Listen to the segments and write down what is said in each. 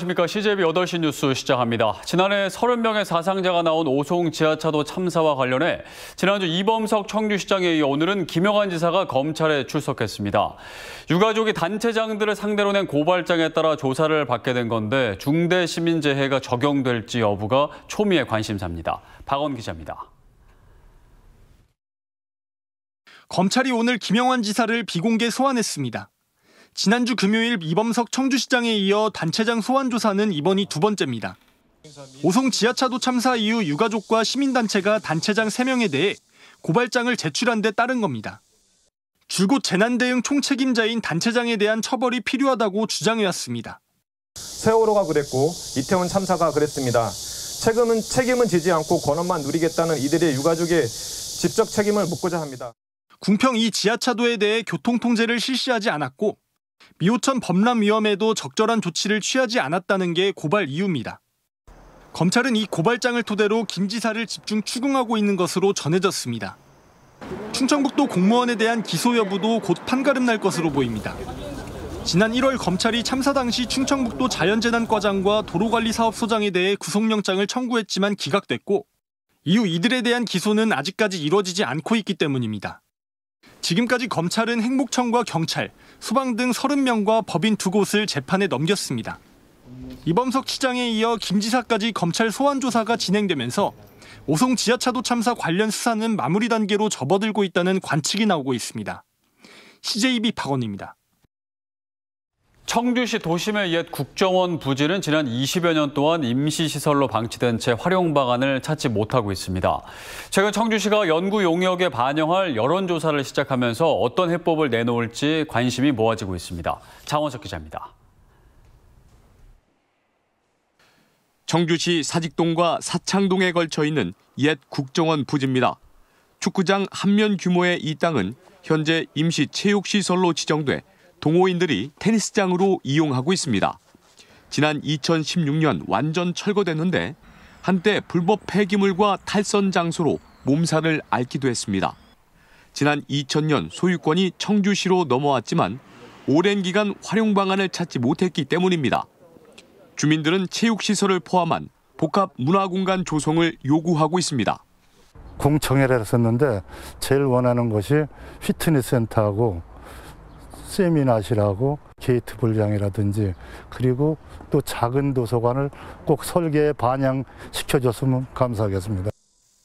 안녕하십니까. CJB 8시 뉴스 시작합니다. 지난해 30명의 사상자가 나온 오송 지하차도 참사와 관련해 지난주 이범석 청주시장에 이어 오늘은 김영환 지사가 검찰에 출석했습니다. 유가족이 단체장들을 상대로 낸 고발장에 따라 조사를 받게 된 건데 중대시민재해가 적용될지 여부가 초미의 관심사입니다. 박원 기자입니다. 검찰이 오늘 김영환 지사를 비공개 소환했습니다. 지난주 금요일 이범석 청주시장에 이어 단체장 소환 조사는 이번이 두 번째입니다. 오송 지하차도 참사 이후 유가족과 시민단체가 단체장 3명에 대해 고발장을 제출한 데 따른 겁니다. 줄곧 재난대응 총책임자인 단체장에 대한 처벌이 필요하다고 주장해왔습니다. 세월호가 그랬고 이태원 참사가 그랬습니다. 책임은 지지 않고 권한만 누리겠다는 이들의 유가족의 직접 책임을 묻고자 합니다. 궁평 이 지하차도에 대해 교통통제를 실시하지 않았고 미호천 범람위험에도 적절한 조치를 취하지 않았다는 게 고발 이유입니다. 검찰은 이 고발장을 토대로 김 지사를 집중 추궁하고 있는 것으로 전해졌습니다. 충청북도 공무원에 대한 기소 여부도 곧 판가름 날 것으로 보입니다. 지난 1월 검찰이 참사 당시 충청북도 자연재난과장과 도로관리사업소장에 대해 구속영장을 청구했지만 기각됐고 이후 이들에 대한 기소는 아직까지 이루어지지 않고 있기 때문입니다. 지금까지 검찰은 행복청과 경찰, 소방 등 30명과 법인 2곳을 재판에 넘겼습니다. 이범석 시장에 이어 김 지사까지 검찰 소환 조사가 진행되면서 오송 지하차도 참사 관련 수사는 마무리 단계로 접어들고 있다는 관측이 나오고 있습니다. CJB 박원입니다. 청주시 도심의 옛 국정원 부지는 지난 20여 년 동안 임시시설로 방치된 채 활용 방안을 찾지 못하고 있습니다. 최근 청주시가 연구 용역에 반영할 여론조사를 시작하면서 어떤 해법을 내놓을지 관심이 모아지고 있습니다. 장원석 기자입니다. 청주시 사직동과 사창동에 걸쳐 있는 옛 국정원 부지입니다. 축구장 한면 규모의 이 땅은 현재 임시 체육시설로 지정돼 동호인들이 테니스장으로 이용하고 있습니다. 지난 2016년 완전 철거됐는데 한때 불법 폐기물과 탈선 장소로 몸살을 앓기도 했습니다. 지난 2000년 소유권이 청주시로 넘어왔지만 오랜 기간 활용 방안을 찾지 못했기 때문입니다. 주민들은 체육시설을 포함한 복합 문화공간 조성을 요구하고 있습니다. 공청회를 했었는데 제일 원하는 것이 피트니스 센터하고 세미나실하고 게이트 분량이라든지 그리고 또 작은 도서관을 꼭 설계에 반영시켜줬으면 감사하겠습니다.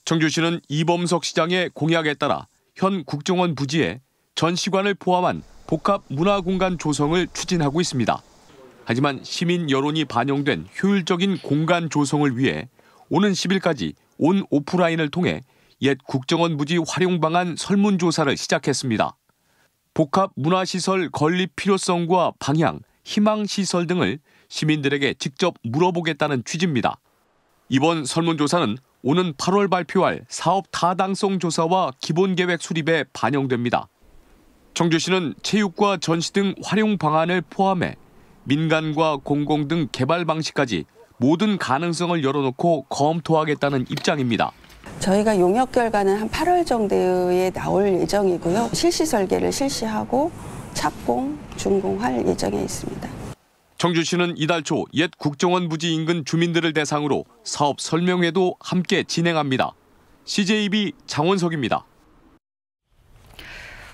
청주시는 이범석 시장의 공약에 따라 현 국정원 부지에 전시관을 포함한 복합 문화공간 조성을 추진하고 있습니다. 하지만 시민 여론이 반영된 효율적인 공간 조성을 위해 오는 10일까지 온 오프라인을 통해 옛 국정원 부지 활용 방안 설문조사를 시작했습니다. 복합 문화시설 건립 필요성과 방향, 희망시설 등을 시민들에게 직접 물어보겠다는 취지입니다. 이번 설문조사는 오는 8월 발표할 사업 타당성 조사와 기본계획 수립에 반영됩니다. 청주시는 체육과 전시 등 활용 방안을 포함해 민간과 공공 등 개발 방식까지 모든 가능성을 열어놓고 검토하겠다는 입장입니다. 저희가 용역 결과는 한 8월 정도에 나올 예정이고요. 실시 설계를 실시하고 착공, 준공할 예정에 있습니다. 청주시는 이달 초 옛 국정원 부지 인근 주민들을 대상으로 사업 설명회도 함께 진행합니다. CJB 장원석입니다.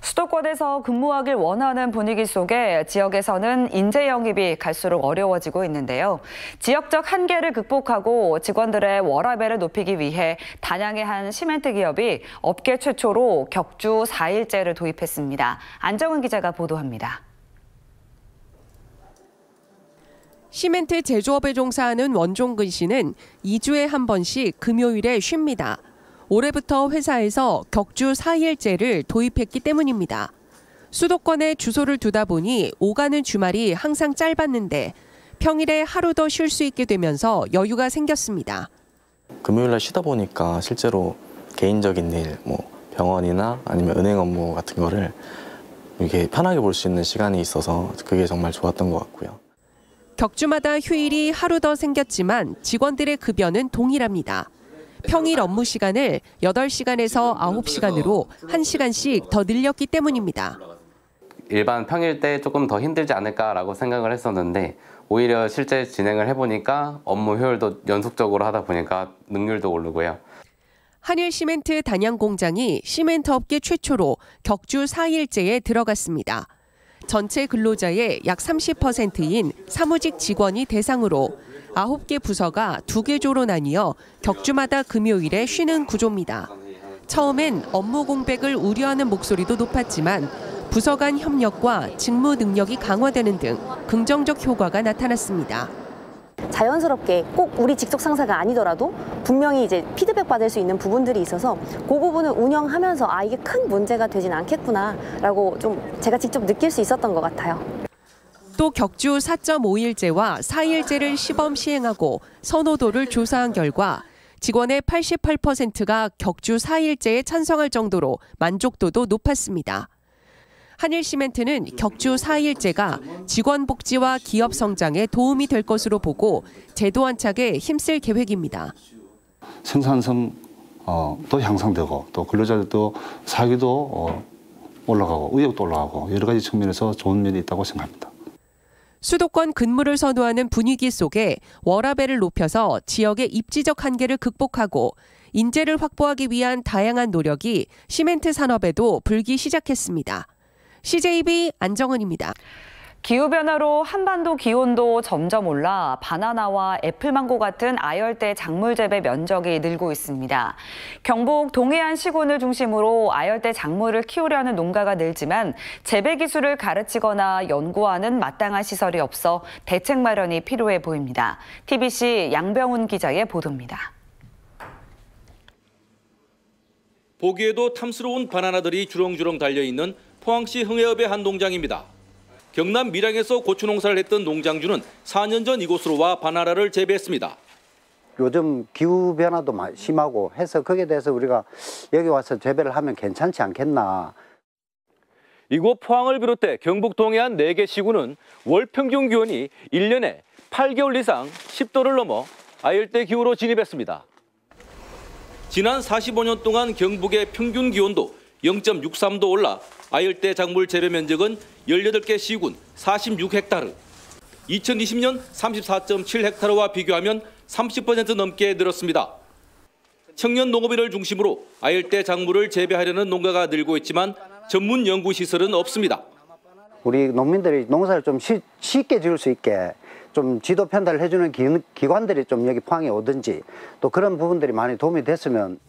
수도권에서 근무하길 원하는 분위기 속에 지역에서는 인재 영입이 갈수록 어려워지고 있는데요. 지역적 한계를 극복하고 직원들의 워라밸을 높이기 위해 단양의 한 시멘트 기업이 업계 최초로 격주 4일제를 도입했습니다. 안정은 기자가 보도합니다. 시멘트 제조업에 종사하는 원종근 씨는 2주에 한 번씩 금요일에 쉽니다. 올해부터 회사에서 격주 4일제를 도입했기 때문입니다. 수도권에 주소를 두다 보니 오가는 주말이 항상 짧았는데 평일에 하루 더 쉴 수 있게 되면서 여유가 생겼습니다. 금요일날 쉬다 보니까 실제로 개인적인 일, 병원이나 아니면 은행 업무 같은 거를 이렇게 편하게 볼 수 있는 시간이 있어서 그게 정말 좋았던 것 같고요. 격주마다 휴일이 하루 더 생겼지만 직원들의 급여는 동일합니다. 평일 업무 시간을 8시간에서 9시간으로 1시간씩 더 늘렸기 때문입니다. 일반 평일 때 조금 더 힘들지 않을까라고 생각을 했었는데 오히려 실제 진행을 해보니까 업무 효율도 연속적으로 하다 보니까 능률도 오르고요. 한일시멘트 단양 공장이 시멘트 업계 최초로 격주 4일제에 들어갔습니다. 전체 근로자의 약 30%인 사무직 직원이 대상으로 9개 부서가 2개 조로 나뉘어 격주마다 금요일에 쉬는 구조입니다. 처음엔 업무 공백을 우려하는 목소리도 높았지만 부서 간 협력과 직무 능력이 강화되는 등 긍정적 효과가 나타났습니다. 자연스럽게 꼭 우리 직속 상사가 아니더라도 분명히 이제 피드백 받을 수 있는 부분들이 있어서 그 부분을 운영하면서 아, 이게 큰 문제가 되진 않겠구나라고 좀 제가 직접 느낄 수 있었던 것 같아요. 또 격주 4.5일제와 4일제를 시범 시행하고 선호도를 조사한 결과 직원의 88%가 격주 4일제에 찬성할 정도로 만족도도 높았습니다. 한일시멘트는 격주 4일제가 직원 복지와 기업 성장에 도움이 될 것으로 보고 제도 안착에 힘쓸 계획입니다. 생산성도 향상되고 또 근로자들도 사기도 올라가고 의욕도 올라가고 여러 가지 측면에서 좋은 면이 있다고 생각합니다. 수도권 근무를 선호하는 분위기 속에 워라밸을 높여서 지역의 입지적 한계를 극복하고 인재를 확보하기 위한 다양한 노력이 시멘트 산업에도 불기 시작했습니다. CJB 안정은입니다. 기후변화로 한반도 기온도 점점 올라 바나나와 애플망고 같은 아열대 작물 재배 면적이 늘고 있습니다. 경북 동해안 시군을 중심으로 아열대 작물을 키우려는 농가가 늘지만 재배 기술을 가르치거나 연구하는 마땅한 시설이 없어 대책 마련이 필요해 보입니다. TBC 양병훈 기자의 보도입니다. 보기에도 탐스러운 바나나들이 주렁주렁 달려있는 포항시 흥해읍의 한 농장입니다. 경남 밀양에서 고추 농사를 했던 농장주는 4년 전 이곳으로 와 바나나를 재배했습니다. 요즘 기후변화도 심하고 해서 거기에 대해서 우리가 여기 와서 재배를 하면 괜찮지 않겠나. 이곳 포항을 비롯해 경북 동해안 4개 시군은 월 평균 기온이 1년에 8개월 이상 10도를 넘어 아열대 기후로 진입했습니다. 지난 45년 동안 경북의 평균 기온도 0.63도 올라 아열대 작물 재배 면적은 18개 시군 46헥타르, 2020년 34.7헥타르와 비교하면 30% 넘게 늘었습니다. 청년 농업인을 중심으로 아열대 작물을 재배하려는 농가가 늘고 있지만 전문 연구시설은 없습니다. 우리 농민들이 농사를 좀 쉽게 지을 수 있게 좀 지도 편달을 해주는 기관들이 좀 여기 포항에 오든지 또 그런 부분들이 많이 도움이 됐으면.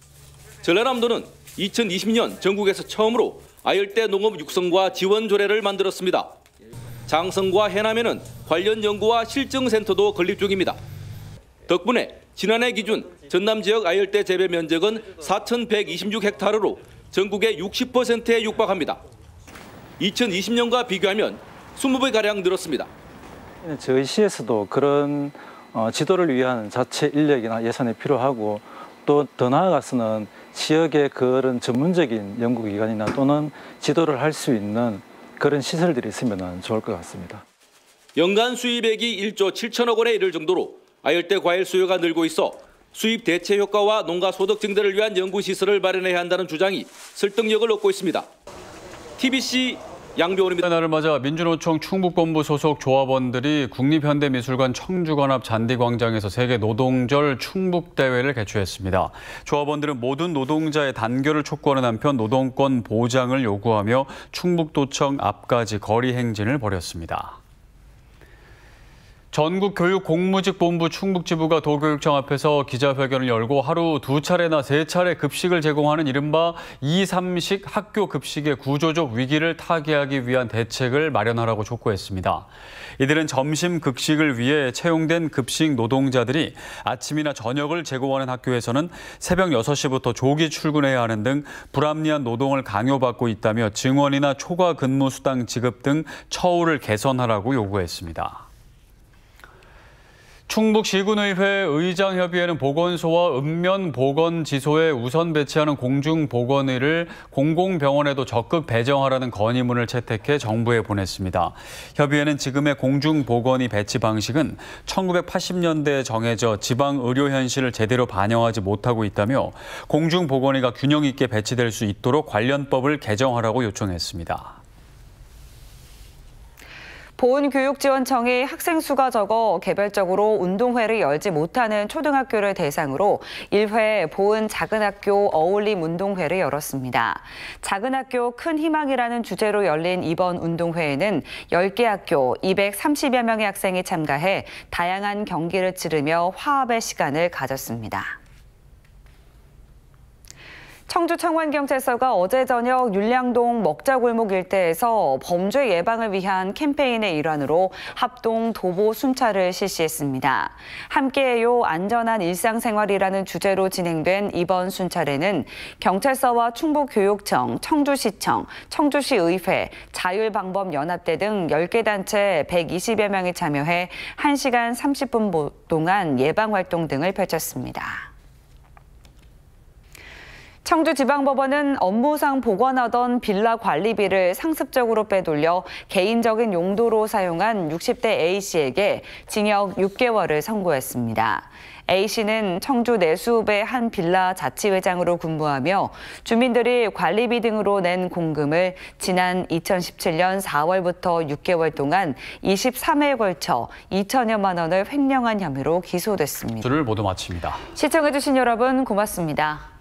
전라남도는 2020년 전국에서 처음으로 아열대 농업 육성과 지원 조례를 만들었습니다. 장성과 해남에는 관련 연구와 실증센터도 건립 중입니다. 덕분에 지난해 기준 전남 지역 아열대 재배 면적은 4,126헥타르로 전국의 60%에 육박합니다. 2020년과 비교하면 20배가량 늘었습니다. 저희 시에서도 그런 지도를 위한 자체 인력이나 예산이 필요하고 또 더 나아가서는 지역의 그런 전문적인 연구기관이나 또는 지도를 할 수 있는 그런 시설들이 있으면 좋을 것 같습니다. 연간 수입액이 1조 7천억 원에 이를 정도로 아열대 과일 수요가 늘고 있어 수입 대체 효과와 농가 소득 증대를 위한 연구시설을 마련해야 한다는 주장이 설득력을 얻고 있습니다. TBC 양병훈입니다. 날을 맞아 민주노총 충북본부 소속 조합원들이 국립현대미술관 청주관앞 잔디광장에서 세계 노동절 충북대회를 개최했습니다. 조합원들은 모든 노동자의 단결을 촉구하는 한편 노동권 보장을 요구하며 충북도청 앞까지 거리 행진을 벌였습니다. 전국교육공무직본부 충북지부가 도교육청 앞에서 기자회견을 열고 하루 2차례나 3차례 급식을 제공하는 이른바 2-3식 학교 급식의 구조적 위기를 타개하기 위한 대책을 마련하라고 촉구했습니다. 이들은 점심 급식을 위해 채용된 급식 노동자들이 아침이나 저녁을 제공하는 학교에서는 새벽 6시부터 조기 출근해야 하는 등 불합리한 노동을 강요받고 있다며 증원이나 초과 근무 수당 지급 등 처우를 개선하라고 요구했습니다. 충북시군의회 의장협의회는 보건소와 읍면보건지소에 우선 배치하는 공중보건의를 공공병원에도 적극 배정하라는 건의문을 채택해 정부에 보냈습니다. 협의회는 지금의 공중보건의 배치 방식은 1980년대에 정해져 지방 의료 현실을 제대로 반영하지 못하고 있다며 공중보건의가 균형 있게 배치될 수 있도록 관련법을 개정하라고 요청했습니다. 보훈교육지원청이 학생 수가 적어 개별적으로 운동회를 열지 못하는 초등학교를 대상으로 1회 보훈 작은학교 어울림 운동회를 열었습니다. 작은학교 큰 희망이라는 주제로 열린 이번 운동회에는 10개 학교 230여 명의 학생이 참가해 다양한 경기를 치르며 화합의 시간을 가졌습니다. 청주 청원경찰서가 어제 저녁 율량동 먹자골목 일대에서 범죄 예방을 위한 캠페인의 일환으로 합동 도보 순찰을 실시했습니다. 함께해요 안전한 일상생활이라는 주제로 진행된 이번 순찰에는 경찰서와 충북교육청, 청주시청, 청주시의회, 자율방법연합대 등 10개 단체 120여 명이 참여해 1시간 30분 동안 예방활동 등을 펼쳤습니다. 청주지방법원은 업무상 보관하던 빌라 관리비를 상습적으로 빼돌려 개인적인 용도로 사용한 60대 A씨에게 징역 6개월을 선고했습니다. A씨는 청주 내수읍의 한 빌라 자치회장으로 근무하며 주민들이 관리비 등으로 낸 공금을 지난 2017년 4월부터 6개월 동안 23회에 걸쳐 2천여만 원을 횡령한 혐의로 기소됐습니다. 주를 모두 마칩니다. 시청해주신 여러분 고맙습니다.